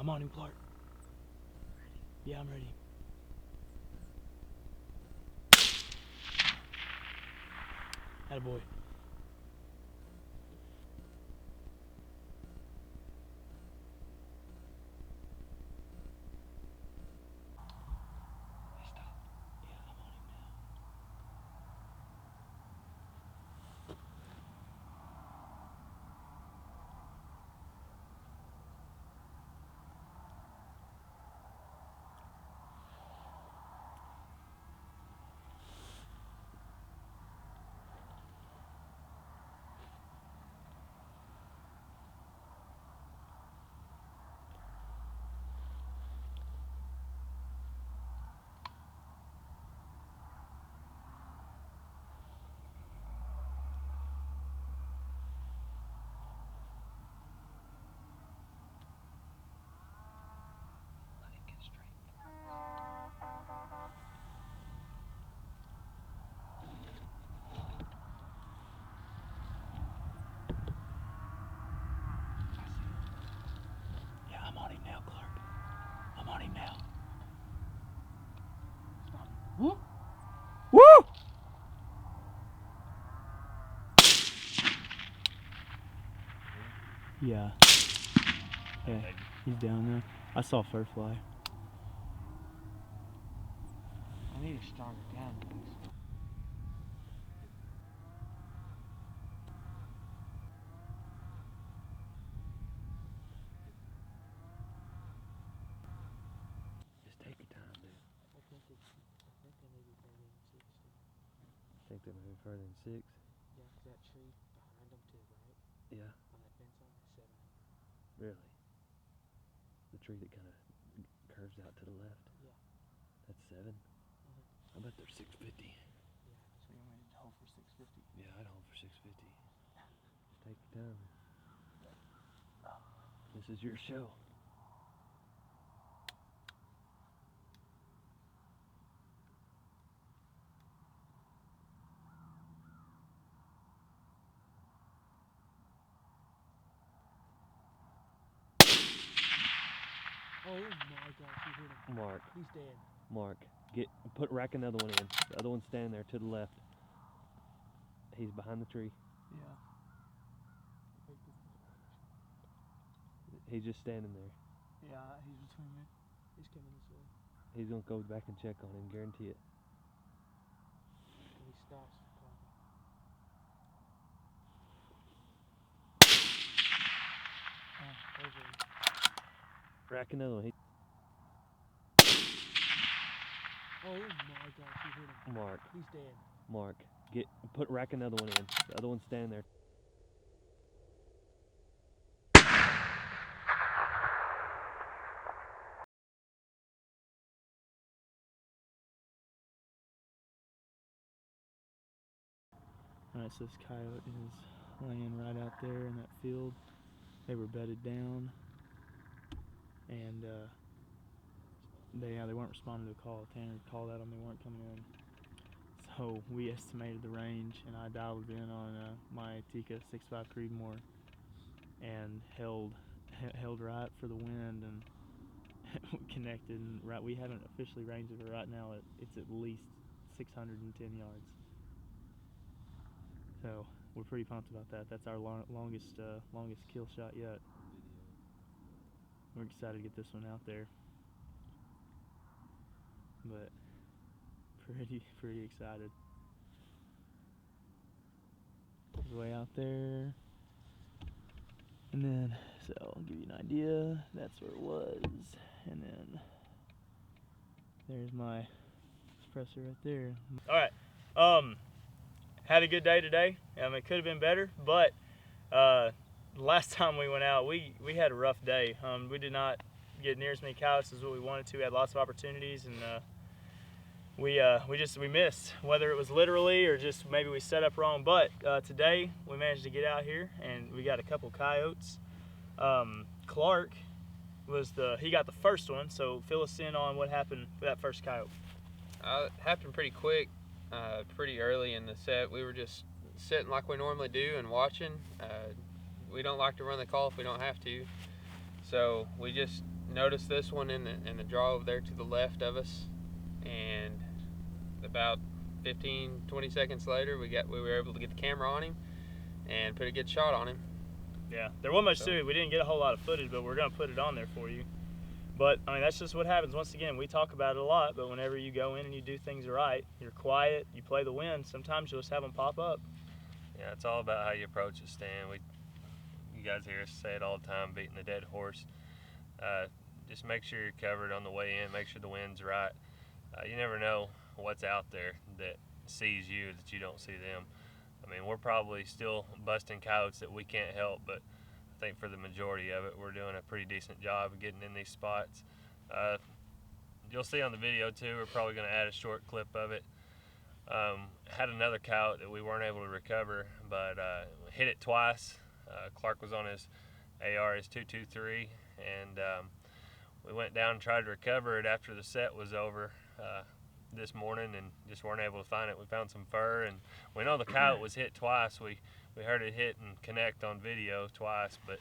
I'm on him, Clark. Yeah, I'm ready. Attaboy. I'm on him now, Clark. I'm on him now. Woo! Woo! Yeah. Yeah, he's down there. I saw fur fly. I need a stronger gun. Just take your time, dude. I think they may be further than 60. Think they may be further than 6? Yeah, 'cause that tree behind them to the right, Yeah. on that fence line, is 7. Really? The tree that kind of curves out to the left? Yeah. That's 7? I bet they're 650. Yeah, so you want me to hold for 650? Yeah, I'd hold for 650. Take your time. This is your show. Oh my gosh, you hit him. Mark. He's dead. Mark. Rack another one in. The other one's standing there to the left. He's behind the tree. Yeah. He's just standing there. Yeah, he's between me. He's coming this way. He's gonna go back and check on him, guarantee it. And he stops talking. Over him. Rack another one. Oh my gosh, you hit him. Mark. He's dead. Mark. Rack another one in. The other one's standing there. Alright, so this coyote is laying right out there in that field. They were bedded down, and they weren't responding to a call. Tanner called out them, they weren't coming in. So we estimated the range, and I dialed it in on my Tika 6.5 Creedmoor, and held right for the wind, and connected. And right, we haven't officially ranged it, but right now it's at least 610 yards. So we're pretty pumped about that. That's our longest kill shot yet. We're excited to get this one out there, but pretty excited. It's way out there, and then so I'll give you an idea. That's where it was, and then there's my suppressor right there. All right. Had a good day today. It could have been better, but last time we went out, we had a rough day. We did not get near as many coyotes as what we wanted to. We had lots of opportunities, and we missed. Whether it was literally or just maybe we set up wrong. But today we managed to get out here, and we got a couple coyotes. Clark he got the first one. So fill us in on what happened with that first coyote. It happened pretty quick. Pretty early in the set. We were just sitting like we normally do and watching. We don't like to run the call if we don't have to. So we just noticed this one in the draw over there to the left of us, and about 15-20 seconds later, we were able to get the camera on him and put a good shot on him. Yeah, there wasn't much to it. We didn't get a whole lot of footage, but we're gonna put it on there for you. But I mean, that's just what happens. Once again, we talk about it a lot, but whenever you go in and you do things right, you're quiet, you play the wind, sometimes you'll just have them pop up. Yeah, it's all about how you approach a stand. You guys hear us say it all the time, beating the dead horse. Just make sure you're covered on the way in, make sure the wind's right. You never know what's out there that sees you that you don't see them. I mean, we're probably still busting coyotes that we can't help, but I think for the majority of it, we're doing a pretty decent job of getting in these spots. You'll see on the video too, we're probably going to add a short clip of it. Had another coyote that we weren't able to recover, but hit it twice. Clark was on his AR, his 223, and we went down and tried to recover it after the set was over this morning and just weren't able to find it. We found some fur, and we know the coyote was hit twice. We heard it hit and connect on video twice, but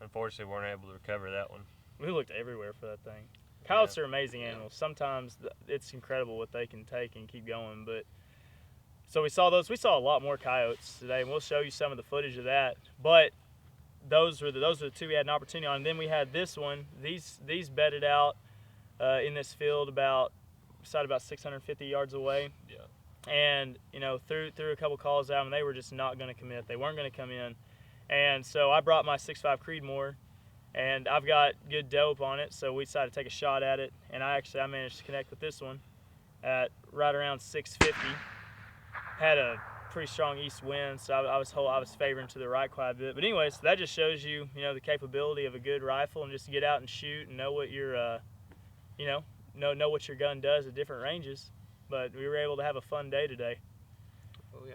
unfortunately weren't able to recover that one. We looked everywhere for that thing. Coyotes are amazing animals. Sometimes it's incredible what they can take and keep going. But so we saw those. We saw a lot more coyotes today, and we'll show you some of the footage of that. But those were the two we had an opportunity on. And then we had this one. These bedded out in this field about 650 yards away. Yeah. And you know, threw a couple calls out, and they were just not going to commit. They weren't going to come in. And so I brought my 6.5 Creedmoor, and I've got good dope on it, so we decided to take a shot at it. And I managed to connect with this one at right around 650. Had a pretty strong east wind, so I was favoring to the right quite a bit. But anyways, that just shows you, the capability of a good rifle, and just to get out and shoot and know what your, know what your gun does at different ranges. But we were able to have a fun day today. Oh yeah.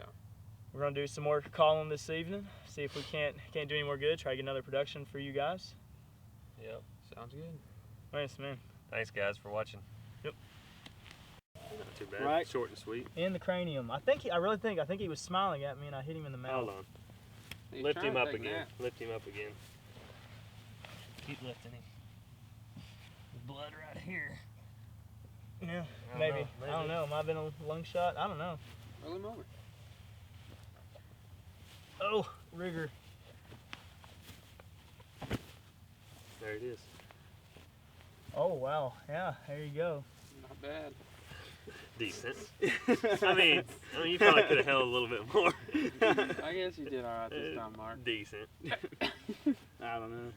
We're gonna do some more calling this evening. See if we can't do any more good. Try to get another production for you guys. Yep. Sounds good. Thanks, man. Thanks, guys, for watching. Yep. Not too bad. Right. Short and sweet. In the cranium. I think he was smiling at me, and I hit him in the mouth. Hold on. He's Lift trying him to up take a again. nap. Lift him up again. Keep lifting him. Blood right here. Yeah, I don't maybe. know, I don't know. Might have been a lung shot. I don't know. Roll him over. Oh, rigger. There it is. Oh, wow. Yeah, there you go. Not bad. Decent. I mean, you probably could have held a little bit more. I guess you did all right this time, Mark. Decent. I don't know.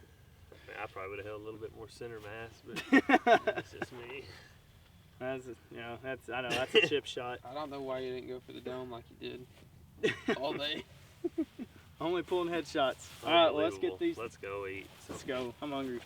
I probably would have held a little bit more center mass, but that's just me. That's a chip shot. I don't know why you didn't go for the dome like you did all day. Only pulling headshots. All right, let's get Unbelievable. these. Let's go eat. Let's go. I'm hungry.